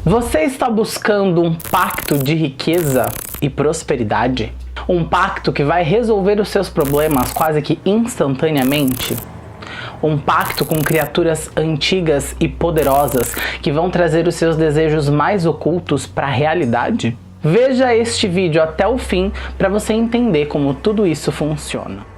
Você está buscando um pacto de riqueza e prosperidade? Um pacto que vai resolver os seus problemas quase que instantaneamente? Um pacto com criaturas antigas e poderosas que vão trazer os seus desejos mais ocultos para a realidade? Veja este vídeo até o fim para você entender como tudo isso funciona.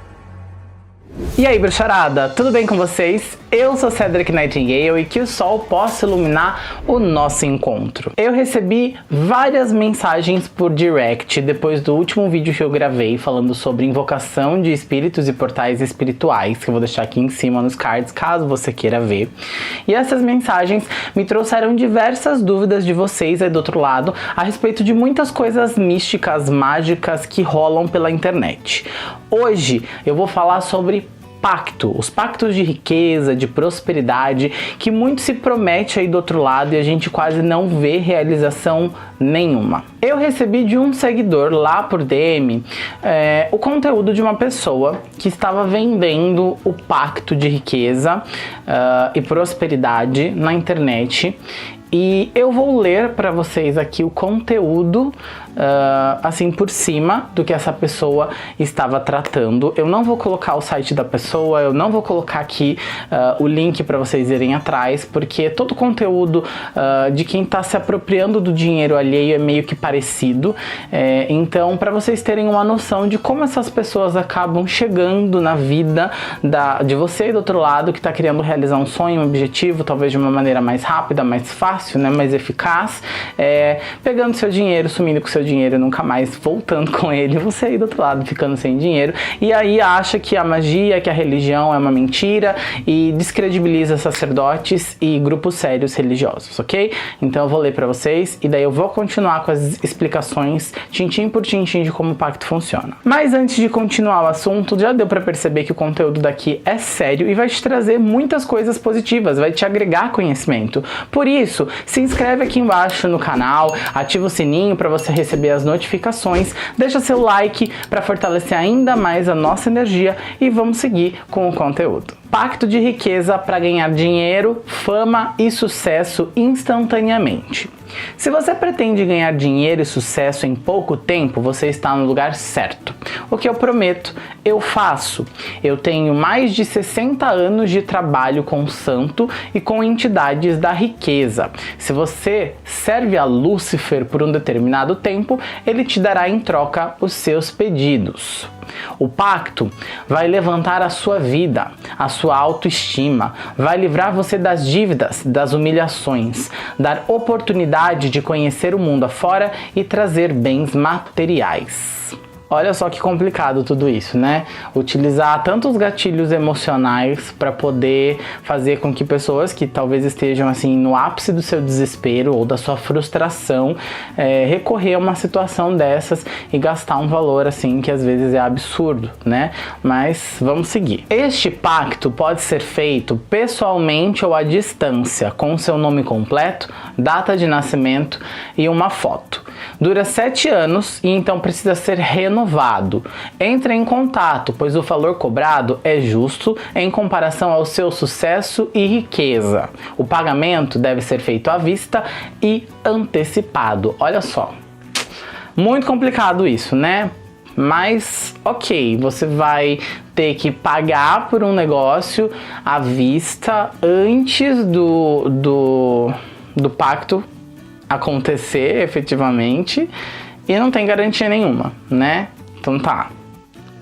E aí, bruxarada, tudo bem com vocês? Eu sou Cedric Nightingale e que o sol possa iluminar o nosso encontro. Eu recebi várias mensagens por direct depois do último vídeo que eu gravei falando sobre invocação de espíritos e portais espirituais, que eu vou deixar aqui em cima nos cards caso você queira ver. E essas mensagens me trouxeram diversas dúvidas de vocês aí do outro lado a respeito de muitas coisas místicas, mágicas que rolam pela internet. Hoje eu vou falar sobre os pactos de riqueza, de prosperidade, que muito se promete aí do outro lado e a gente quase não vê realização nenhuma. Eu recebi de um seguidor lá por DM o conteúdo de uma pessoa que estava vendendo o pacto de riqueza e prosperidade na internet. E eu vou ler para vocês aqui o conteúdo, assim por cima do que essa pessoa estava tratando. Eu não vou colocar o site da pessoa, eu não vou colocar aqui o link para vocês irem atrás, porque todo o conteúdo de quem está se apropriando do dinheiro alheio é meio que parecido. Então, para vocês terem uma noção de como essas pessoas acabam chegando na vida de você e do outro lado, que está querendo realizar um sonho, um objetivo, talvez de uma maneira mais rápida, mais fácil, né, mais eficaz, pegando seu dinheiro, sumindo com seu dinheiro e nunca mais voltando com ele, você aí do outro lado ficando sem dinheiro, e aí acha que a magia, que a religião é uma mentira e descredibiliza sacerdotes e grupos sérios religiosos, ok? Então eu vou ler pra vocês e daí eu vou continuar com as explicações tintim por tintim de como o pacto funciona. Mas antes de continuar o assunto, já deu pra perceber que o conteúdo daqui é sério e vai te trazer muitas coisas positivas, vai te agregar conhecimento. Por isso, se inscreve aqui embaixo no canal, ativa o sininho para você receber as notificações, deixa seu like para fortalecer ainda mais a nossa energia e vamos seguir com o conteúdo. Pacto de riqueza para ganhar dinheiro, fama e sucesso instantaneamente. Se você pretende ganhar dinheiro e sucesso em pouco tempo, você está no lugar certo. O que eu prometo, eu faço. Eu tenho mais de 60 anos de trabalho com o santo e com entidades da riqueza. Se você serve a Lúcifer por um determinado tempo, ele te dará em troca os seus pedidos. O pacto vai levantar a sua vida, a sua autoestima, vai livrar você das dívidas, das humilhações, dar oportunidade de conhecer o mundo afora e trazer bens materiais. Olha só que complicado tudo isso, né? Utilizar tantos gatilhos emocionais para poder fazer com que pessoas que talvez estejam assim no ápice do seu desespero ou da sua frustração recorrer a uma situação dessas e gastar um valor assim que às vezes é absurdo, né? Mas vamos seguir. Este pacto pode ser feito pessoalmente ou à distância, com seu nome completo, data de nascimento e uma foto. Dura 7 anos e então precisa ser renovado. Entre em contato, pois o valor cobrado é justo em comparação ao seu sucesso e riqueza. O pagamento deve ser feito à vista e antecipado. Olha só, muito complicado isso, né? Mas, ok, você vai ter que pagar por um negócio à vista antes do pacto acontecer efetivamente e não tem garantia nenhuma, né? Então tá,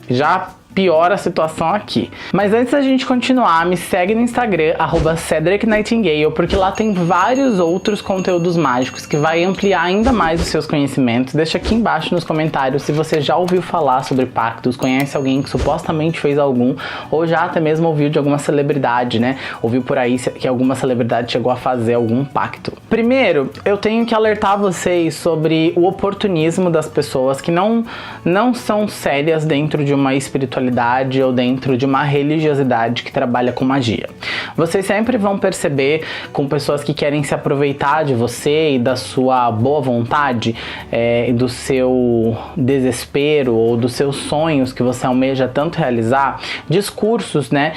já piora a situação aqui. Mas antes da gente continuar, me segue no Instagram, @CedricNightingale, porque lá tem vários outros conteúdos mágicos que vai ampliar ainda mais os seus conhecimentos. Deixa aqui embaixo nos comentários se você já ouviu falar sobre pactos, conhece alguém que supostamente fez algum, ou já até mesmo ouviu de alguma celebridade, né? Ouviu por aí que alguma celebridade chegou a fazer algum pacto. Primeiro, eu tenho que alertar vocês sobre o oportunismo das pessoas que não são sérias dentro de uma espiritualidade espiritualidade ou dentro de uma religiosidade que trabalha com magia. Vocês sempre vão perceber com pessoas que querem se aproveitar de você e da sua boa vontade, e do seu desespero ou dos seus sonhos que você almeja tanto realizar, discursos, né,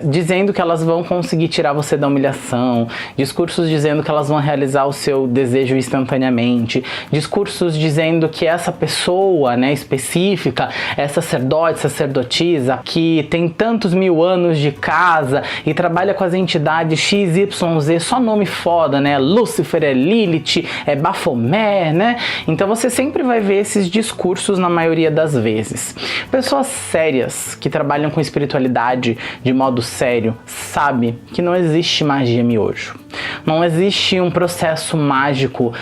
dizendo que elas vão conseguir tirar você da humilhação, discursos dizendo que elas vão realizar o seu desejo instantaneamente, discursos dizendo que essa pessoa, né, específica, é sacerdote, sacerdotisa, que tem tantos mil anos de casa e trabalha com as entidades XYZ, só nome foda, né, Lúcifer, é Lilith, é Baphomet, né, então você sempre vai ver esses discursos na maioria das vezes. Pessoas sérias que trabalham com espiritualidade de modo sério sabe que não existe magia miojo. Não existe um processo mágico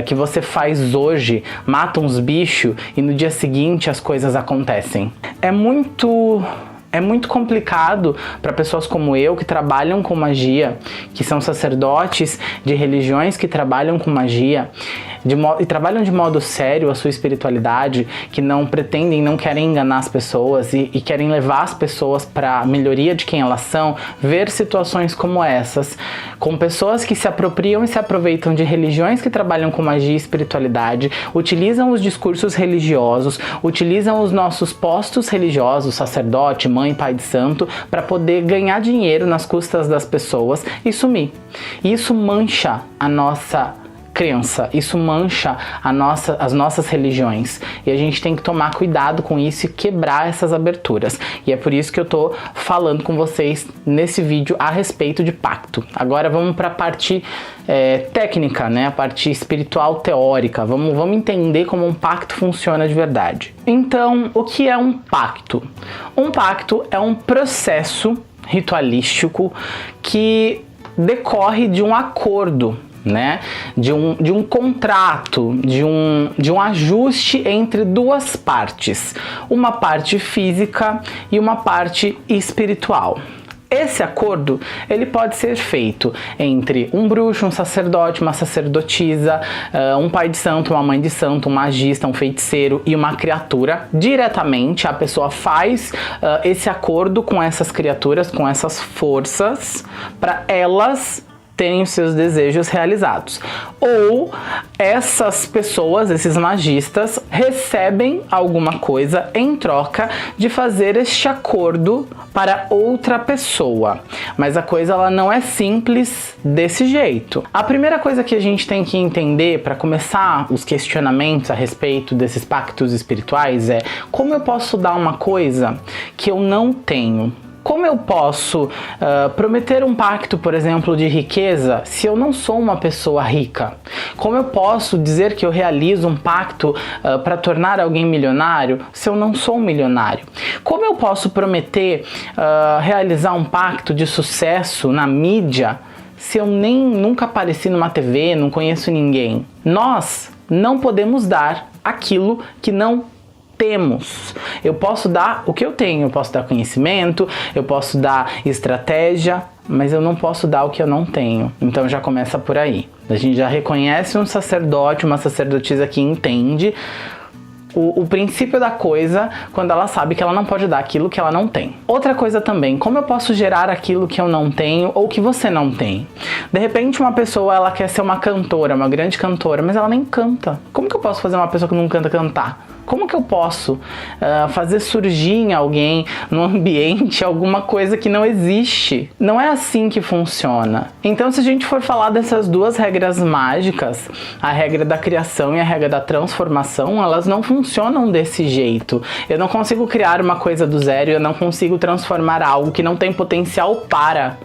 que você faz hoje, mata uns bichos e no dia seguinte as coisas acontecem. É muito complicado para pessoas como eu que trabalham com magia, que são sacerdotes de religiões que trabalham com magia e trabalham de modo sério a sua espiritualidade, que não pretendem, não querem enganar as pessoas e querem levar as pessoas para a melhoria de quem elas são, ver situações como essas, com pessoas que se apropriam e se aproveitam de religiões que trabalham com magia e espiritualidade, utilizam os discursos religiosos, utilizam os nossos postos religiosos, sacerdote, mãe, pai de santo, para poder ganhar dinheiro nas custas das pessoas e sumir. Isso mancha a nossa crença, isso mancha as nossas religiões e a gente tem que tomar cuidado com isso e quebrar essas aberturas, e é por isso que eu tô falando com vocês nesse vídeo a respeito de pacto. Agora vamos para a parte técnica, né? A parte espiritual teórica, vamos entender como um pacto funciona de verdade. Então, o que é um pacto? Um pacto é um processo ritualístico que decorre de um acordo, né? De um contrato, de um ajuste entre duas partes, uma parte física e uma parte espiritual. Esse acordo, ele pode ser feito entre um bruxo, um sacerdote, uma sacerdotisa, um pai de santo, uma mãe de santo, um magista, um feiticeiro e uma criatura. Diretamente, a pessoa faz esse acordo com essas criaturas, com essas forças, para elas terem os seus desejos realizados. Ou essas pessoas, esses magistas, recebem alguma coisa em troca de fazer este acordo para outra pessoa. Mas a coisa ela não é simples desse jeito. A primeira coisa que a gente tem que entender para começar os questionamentos a respeito desses pactos espirituais é: como eu posso dar uma coisa que eu não tenho? Como eu posso prometer um pacto, por exemplo, de riqueza, se eu não sou uma pessoa rica? Como eu posso dizer que eu realizo um pacto para tornar alguém milionário, se eu não sou um milionário? Como eu posso prometer realizar um pacto de sucesso na mídia, se eu nunca apareci numa TV, não conheço ninguém? Nós não podemos dar aquilo que não temos. Eu posso dar o que eu tenho, eu posso dar conhecimento, eu posso dar estratégia, mas eu não posso dar o que eu não tenho. Então já começa por aí. A gente já reconhece um sacerdote, uma sacerdotisa que entende o princípio da coisa quando ela sabe que ela não pode dar aquilo que ela não tem. Outra coisa também, como eu posso gerar aquilo que eu não tenho ou que você não tem? De repente uma pessoa ela quer ser uma cantora, uma grande cantora, mas ela nem canta. Como que eu posso fazer uma pessoa que não canta cantar? Como que eu posso fazer surgir em alguém, no ambiente, alguma coisa que não existe? Não é assim que funciona. Então, se a gente for falar dessas duas regras mágicas, a regra da criação e a regra da transformação, elas não funcionam desse jeito. Eu não consigo criar uma coisa do zero, eu não consigo transformar algo que não tem potencial para.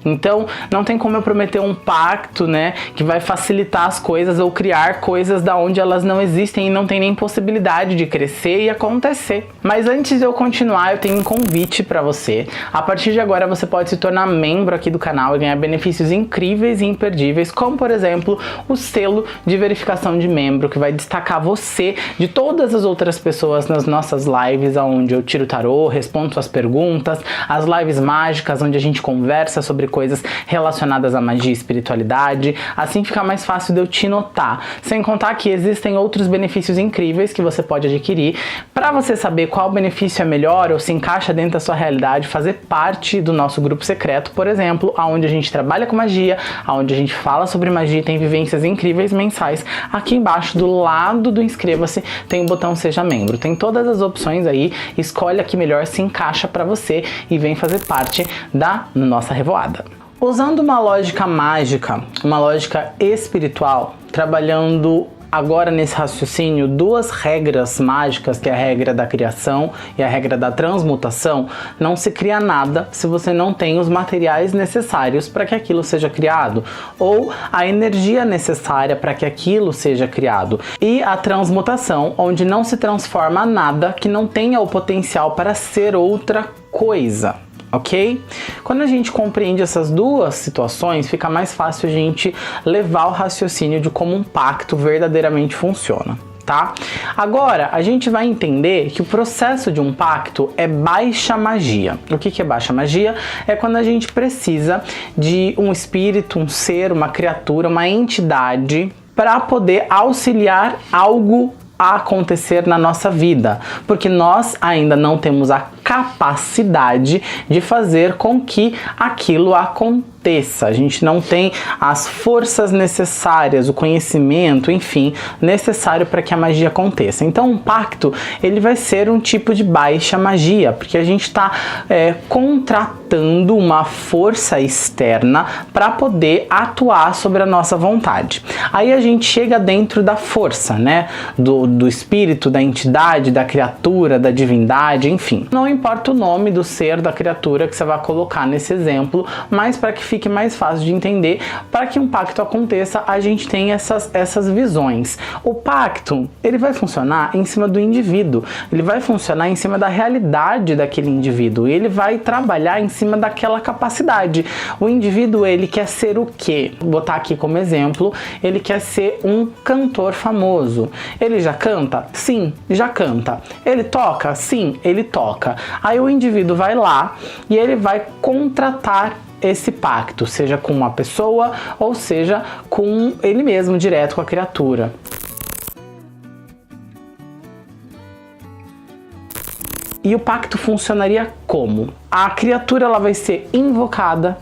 Então, não tem como eu prometer um pacto, né, que vai facilitar as coisas ou criar coisas da onde elas não existem e não tem nem possibilidade de crescer e acontecer. Mas antes de eu continuar, eu tenho um convite para você. A partir de agora, você pode se tornar membro aqui do canal e ganhar benefícios incríveis e imperdíveis, como, por exemplo, o selo de verificação de membro, que vai destacar você de todas as outras pessoas nas nossas lives, onde eu tiro tarô, respondo suas perguntas, as lives mágicas, onde a gente conversa sobre coisas relacionadas à magia e espiritualidade, assim fica mais fácil de eu te notar. Sem contar que existem outros benefícios incríveis que você pode adquirir. Para você saber qual benefício é melhor ou se encaixa dentro da sua realidade, fazer parte do nosso grupo secreto, por exemplo, onde a gente trabalha com magia, onde a gente fala sobre magia e tem vivências incríveis mensais. Aqui embaixo, do lado do inscreva-se, tem o botão seja membro. Tem todas as opções aí, escolhe a que melhor se encaixa para você e vem fazer parte da nossa revoada. Usando uma lógica mágica, uma lógica espiritual, trabalhando agora nesse raciocínio duas regras mágicas, que é a regra da criação e a regra da transmutação, não se cria nada se você não tem os materiais necessários para que aquilo seja criado, ou a energia necessária para que aquilo seja criado. E a transmutação, onde não se transforma nada que não tenha o potencial para ser outra coisa. Ok? Quando a gente compreende essas duas situações, fica mais fácil a gente levar o raciocínio de como um pacto verdadeiramente funciona, tá? Agora, a gente vai entender que o processo de um pacto é baixa magia. O que é baixa magia? É quando a gente precisa de um espírito, um ser, uma criatura, uma entidade para poder auxiliar algo a acontecer na nossa vida, porque nós ainda não temos a capacidade de fazer com que aquilo aconteça. A gente não tem as forças necessárias, o conhecimento, enfim, necessário para que a magia aconteça. Então, um pacto, ele vai ser um tipo de baixa magia, porque a gente está contratando uma força externa para poder atuar sobre a nossa vontade. Aí a gente chega dentro da força, né? Do espírito, da entidade, da criatura, da divindade, enfim. Não importa o nome do ser, da criatura que você vai colocar nesse exemplo, mas para que fique mais fácil de entender, para que um pacto aconteça, a gente tem essas visões. O pacto, ele vai funcionar em cima do indivíduo, ele vai funcionar em cima da realidade daquele indivíduo, ele vai trabalhar em cima daquela capacidade. O indivíduo, ele quer ser o quê? Vou botar aqui como exemplo, ele quer ser um cantor famoso. Ele já canta? Sim, já canta. Ele toca? Sim, ele toca. Aí o indivíduo vai lá e ele vai contratar esse pacto, seja com uma pessoa ou seja com ele mesmo, direto com a criatura. E o pacto funcionaria como? A criatura, ela vai ser invocada,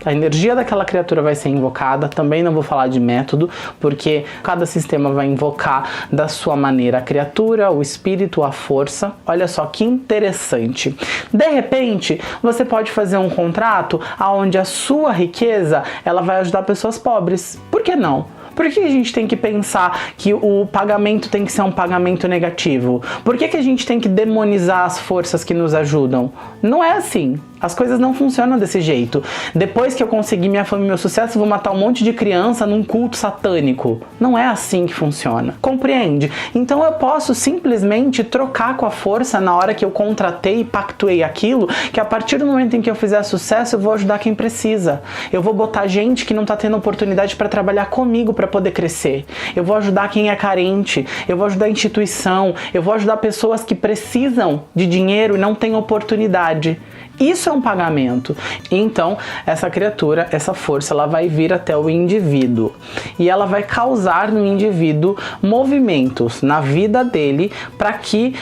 a energia daquela criatura vai ser invocada. Também não vou falar de método, porque cada sistema vai invocar da sua maneira a criatura, o espírito, a força. Olha só que interessante. De repente, você pode fazer um contrato onde a sua riqueza, ela vai ajudar pessoas pobres. Por que não? Por que a gente tem que pensar que o pagamento tem que ser um pagamento negativo? Por que a gente tem que demonizar as forças que nos ajudam? Não é assim. As coisas não funcionam desse jeito. Depois que eu conseguir minha fama e meu sucesso, eu vou matar um monte de criança num culto satânico. Não é assim que funciona. Compreende? Então eu posso simplesmente trocar com a força na hora que eu contratei e pactuei aquilo, que a partir do momento em que eu fizer sucesso, eu vou ajudar quem precisa. Eu vou botar gente que não está tendo oportunidade para trabalhar comigo para poder crescer. Eu vou ajudar quem é carente. Eu vou ajudar a instituição. Eu vou ajudar pessoas que precisam de dinheiro e não têm oportunidade. Isso é um pagamento. Então, essa criatura, essa força, ela vai vir até o indivíduo e ela vai causar no indivíduo movimentos na vida dele para que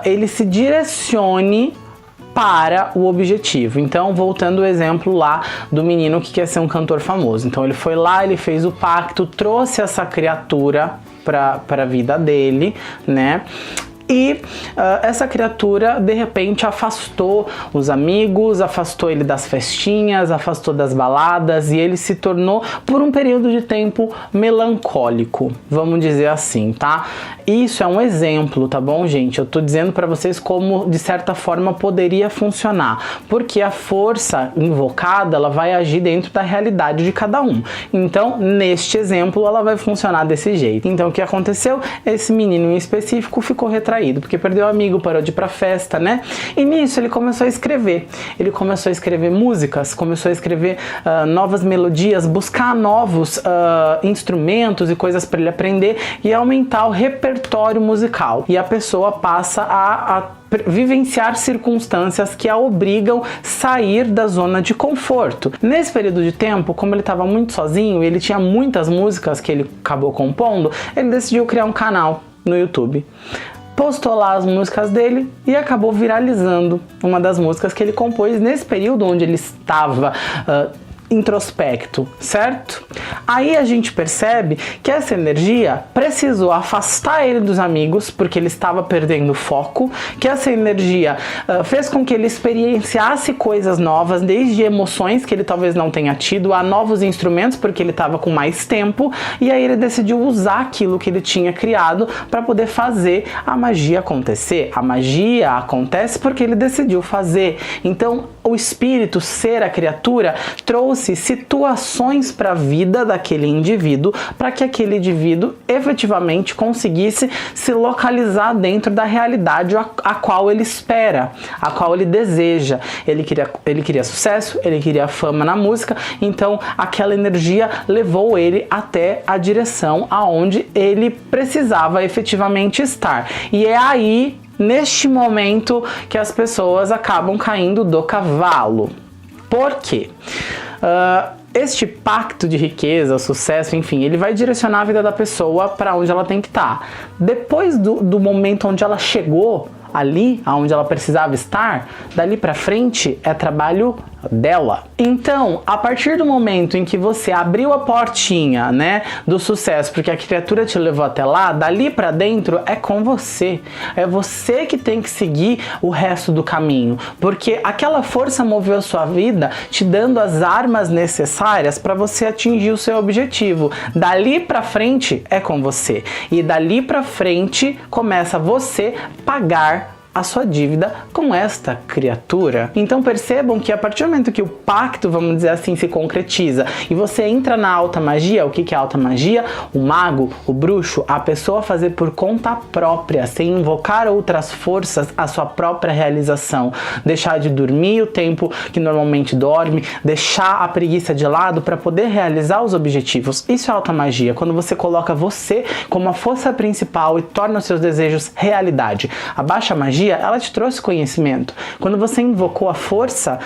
ele se direcione para o objetivo. Então, voltando ao exemplo lá do menino que quer ser um cantor famoso. Então, ele foi lá, ele fez o pacto, trouxe essa criatura para a vida dele, né? E essa criatura, de repente, afastou os amigos, afastou ele das festinhas, afastou das baladas e ele se tornou, por um período de tempo, melancólico, vamos dizer assim, tá? Isso é um exemplo, tá bom, gente? Eu tô dizendo pra vocês como, de certa forma, poderia funcionar, porque a força invocada, ela vai agir dentro da realidade de cada um. Então, neste exemplo, ela vai funcionar desse jeito. Então, o que aconteceu? Esse menino em específico ficou retraído traído, porque perdeu amigo, parou de ir pra festa, né? E nisso ele começou a escrever. Ele começou a escrever músicas, começou a escrever novas melodias, buscar novos instrumentos e coisas para ele aprender e aumentar o repertório musical. E a pessoa passa a vivenciar circunstâncias que a obrigam a sair da zona de conforto. Nesse período de tempo, como ele estava muito sozinho e ele tinha muitas músicas que ele acabou compondo, ele decidiu criar um canal no YouTube. Postou lá as músicas dele e acabou viralizando uma das músicas que ele compôs nesse período onde ele estava introspecto, certo? Aí a gente percebe que essa energia precisou afastar ele dos amigos, porque ele estava perdendo foco, que essa energia fez com que ele experienciasse coisas novas, desde emoções que ele talvez não tenha tido, a novos instrumentos, porque ele estava com mais tempo, e aí ele decidiu usar aquilo que ele tinha criado para poder fazer a magia acontecer. A magia acontece porque ele decidiu fazer. Então, o espírito, ser, a criatura, trouxe situações para a vida daquele indivíduo, para que aquele indivíduo efetivamente conseguisse se localizar dentro da realidade a qual ele espera, a qual ele deseja. Ele queria sucesso, ele queria fama na música, então aquela energia levou ele até a direção aonde ele precisava efetivamente estar. E é aí, neste momento, que as pessoas acabam caindo do cavalo. Por quê? Este pacto de riqueza, sucesso, enfim, ele vai direcionar a vida da pessoa para onde ela tem que estar. Depois do momento onde ela chegou ali, aonde ela precisava estar, dali para frente é trabalho dela. Então, a partir do momento em que você abriu a portinha, né, do sucesso, porque a criatura te levou até lá, dali para dentro é com você. É você que tem que seguir o resto do caminho, porque aquela força moveu a sua vida, te dando as armas necessárias para você atingir o seu objetivo. Dali para frente é com você. E dali para frente começa você pagar a sua dívida com esta criatura. Então percebam que a partir do momento que o pacto, vamos dizer assim, se concretiza e você entra na alta magia, o que é alta magia? O mago, o bruxo, a pessoa fazer por conta própria, sem invocar outras forças, a sua própria realização. Deixar de dormir o tempo que normalmente dorme, deixar a preguiça de lado para poder realizar os objetivos. Isso é alta magia, quando você coloca você como a força principal e torna os seus desejos realidade. A baixa magia, ela te trouxe conhecimento. Quando você invocou a força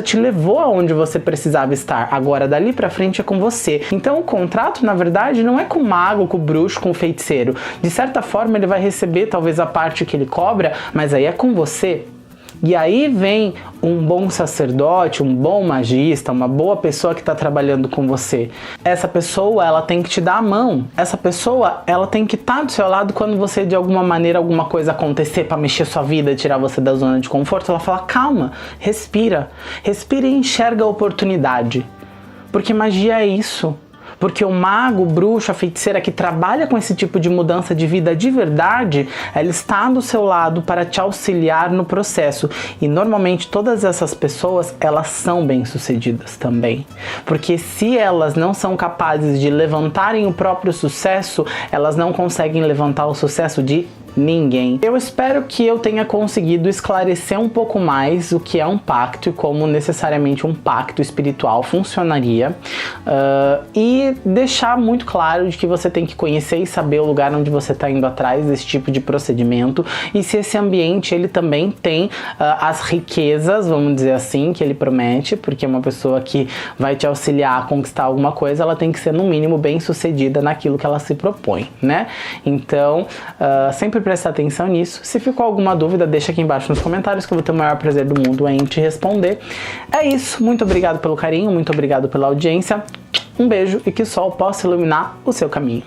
te levou aonde você precisava estar. Agora, dali pra frente é com você. Então, o contrato, na verdade, não é com o mago, com o bruxo, com o feiticeiro. De certa forma, ele vai receber talvez a parte que ele cobra, mas aí é com você. E aí vem um bom sacerdote, um bom magista, uma boa pessoa que está trabalhando com você. Essa pessoa, ela tem que te dar a mão. Essa pessoa, ela tem que estar do seu lado quando você, de alguma maneira, alguma coisa acontecer para mexer sua vida, tirar você da zona de conforto. Ela fala, calma, respira. Respira e enxerga a oportunidade. Porque magia é isso. Porque o mago, o bruxo, a feiticeira que trabalha com esse tipo de mudança de vida de verdade, ela está do seu lado para te auxiliar no processo. E normalmente todas essas pessoas, elas são bem-sucedidas também. Porque se elas não são capazes de levantarem o próprio sucesso, elas não conseguem levantar o sucesso de ninguém. Eu espero que eu tenha conseguido esclarecer um pouco mais o que é um pacto e como necessariamente um pacto espiritual funcionaria, e deixar muito claro de que você tem que conhecer e saber o lugar onde você está indo atrás desse tipo de procedimento e se esse ambiente ele também tem as riquezas, vamos dizer assim, que ele promete, porque uma pessoa que vai te auxiliar a conquistar alguma coisa, ela tem que ser no mínimo bem sucedida naquilo que ela se propõe, né? Então, sempre prestar atenção nisso. Se ficou alguma dúvida, deixa aqui embaixo nos comentários que eu vou ter o maior prazer do mundo em te responder. É isso, muito obrigado pelo carinho, muito obrigado pela audiência, um beijo e que o sol possa iluminar o seu caminho.